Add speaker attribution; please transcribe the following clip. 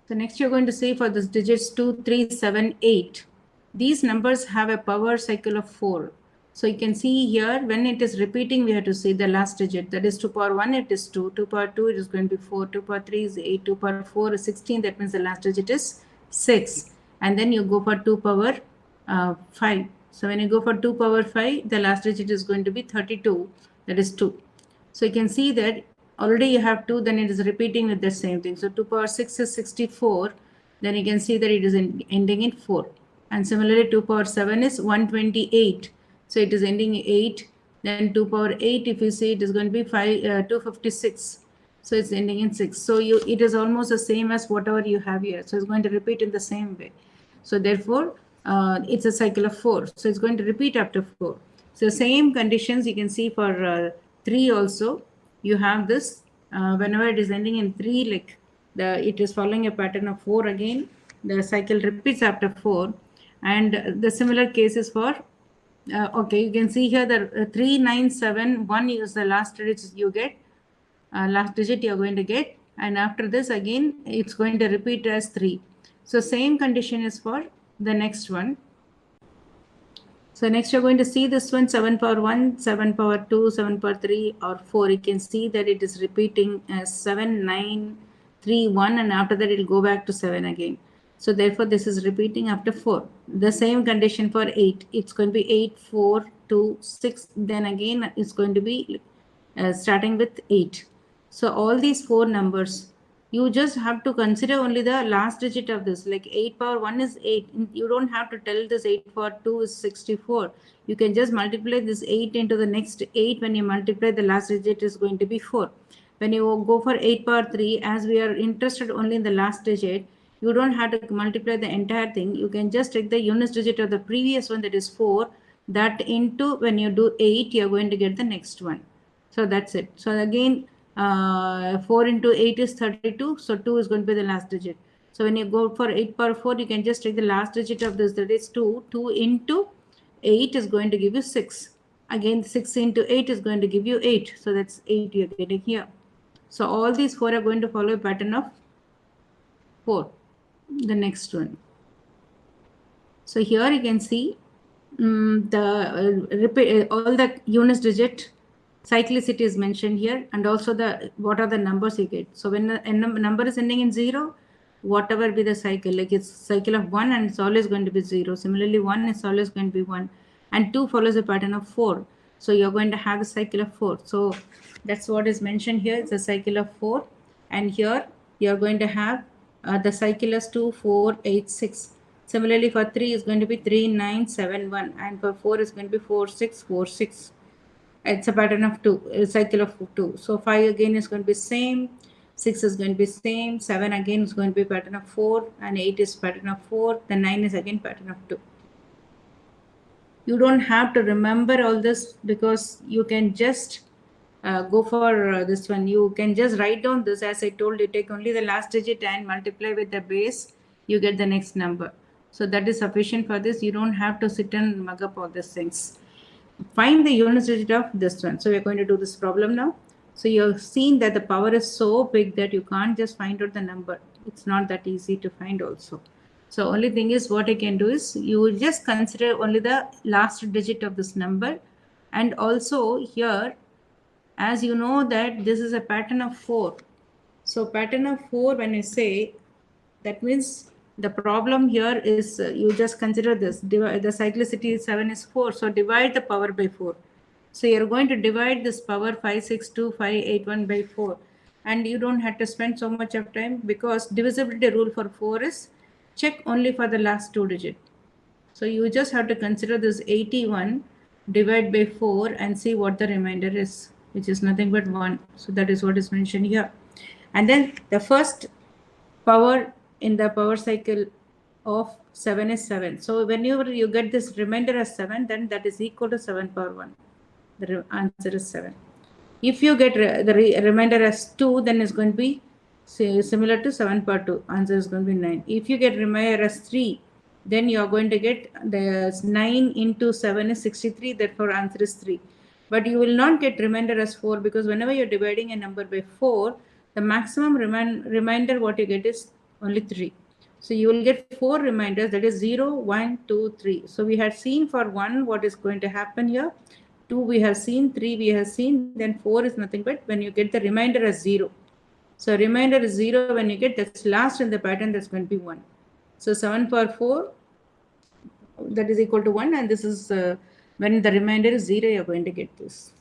Speaker 1: So next you're going to see for this digits 2, 3, 7, 8. These numbers have a power cycle of 4. So you can see here when it is repeating, we have to see the last digit. That is 2 power 1, it is 2. 2 power 2, it is going to be 4. 2 power 3 is 8. 2 power 4 is 16. That means the last digit is 6. And then you go for 2 power 5. So when you go for 2 power 5, the last digit is going to be 32. That is 2. So you can see that already you have 2, then it is repeating with the same thing. So 2 power 6 is 64. Then you can see that it is ending in 4. And similarly 2 power 7 is 128. So it is ending in 8. Then 2 power 8, if you see, it is going to be 256. So it's ending in 6. So it is almost the same as whatever you have here. So it's going to repeat in the same way. So therefore, it's a cycle of 4. So it's going to repeat after 4. So same conditions you can see for 3 also. You have this whenever it is ending in 3, like it is following a pattern of 4 again. The cycle repeats after 4. And the similar cases for okay, you can see here the 3, 9, 7, 1 is the last digit you get. Last digit you're going to get, and after this again it's going to repeat as 3. So same condition is for the next one. So next you're going to see this one, 7 power 1, 7 power 2, 7 power 3 or 4. You can see that it is repeating as 7, 9, 3, 1, and after that it will go back to 7 again. So therefore this is repeating after 4. The same condition for 8. It's going to be 8, 4, 2, 6. Then again it's going to be starting with 8. So all these 4 numbers, you just have to consider only the last digit of this. Like 8 power 1 is 8. You don't have to tell this 8 power 2 is 64. You can just multiply this 8 into the next 8. When you multiply, the last digit is going to be 4. When you go for 8 power 3, as we are interested only in the last digit, you don't have to multiply the entire thing. You can just take the units digit of the previous one, that is 4. That into, when you do 8, you're going to get the next one. So that's it. So again, 4 into 8 is 32. So 2 is going to be the last digit. So when you go for 8 power 4, you can just take the last digit of this, that is 2. 2 into 8 is going to give you 6. Again, 6 into 8 is going to give you 8. So that's 8 you're getting here. So all these 4 are going to follow a pattern of 4. The next one. So here you can see all the units digit cyclicity is mentioned here, and also the what are the numbers you get. So when a number is ending in 0, whatever be the cycle, like it's cycle of 1 and it's always going to be 0. Similarly, 1 is always going to be 1, and 2 follows a pattern of 4. So you're going to have a cycle of 4. So that's what is mentioned here. It's a cycle of 4, and here you're going to have the cycle is 2, 4, 8, 6. Similarly, for 3 is going to be 3, 9, 7, 1, and for 4 is going to be 4, 6, 4, 6. It's a pattern of 2, a cycle of 2. So 5 again is going to be same, 6 is going to be same, 7 again is going to be pattern of 4, and 8 is pattern of 4, then 9 is again pattern of 2. You don't have to remember all this, because you can just go for this one. You can just write down this, as I told you, take only the last digit and multiply with the base, you get the next number. So that is sufficient for this. You don't have to sit and mug up all these things. Find the units digit of this one. So we're going to do this problem now. So you've seen that the power is so big that you can't just find out the number. It's not that easy to find also. So only thing is, what I can do is, you will just consider only the last digit of this number. And also here, as you know that this is a pattern of 4. So pattern of 4, when you say, that means the problem here is you just consider this. The cyclicity 7 is 4. So divide the power by 4. So you're going to divide this power 562,581 by 4. And you don't have to spend so much of time, because divisibility rule for 4 is check only for the last 2 digit. So you just have to consider this 81 divide by 4 and see what the remainder is, which is nothing but 1. So that is what is mentioned here. And then the first power in the power cycle of 7 is 7. So whenever you get this remainder as 7, then that is equal to 7 power 1. The answer is 7. If you get the remainder as 2, then it's going to be similar to 7 power 2. Answer is going to be 9. If you get remainder as 3, then you are going to get the 9 into 7 is 63. Therefore, answer is 3. But you will not get remainder as 4, because whenever you're dividing a number by 4, the maximum remainder what you get is only 3. So you will get 4 reminders, that is 0, 1, 2, 3. So we had seen for 1 what is going to happen here. 2 we have seen, 3 we have seen, then 4 is nothing but when you get the remainder as 0. So remainder is 0 when you get, that's last in the pattern, that's going to be 1. So 7 power 4, that is equal to 1, and this is when the remainder is 0, you're going to get this.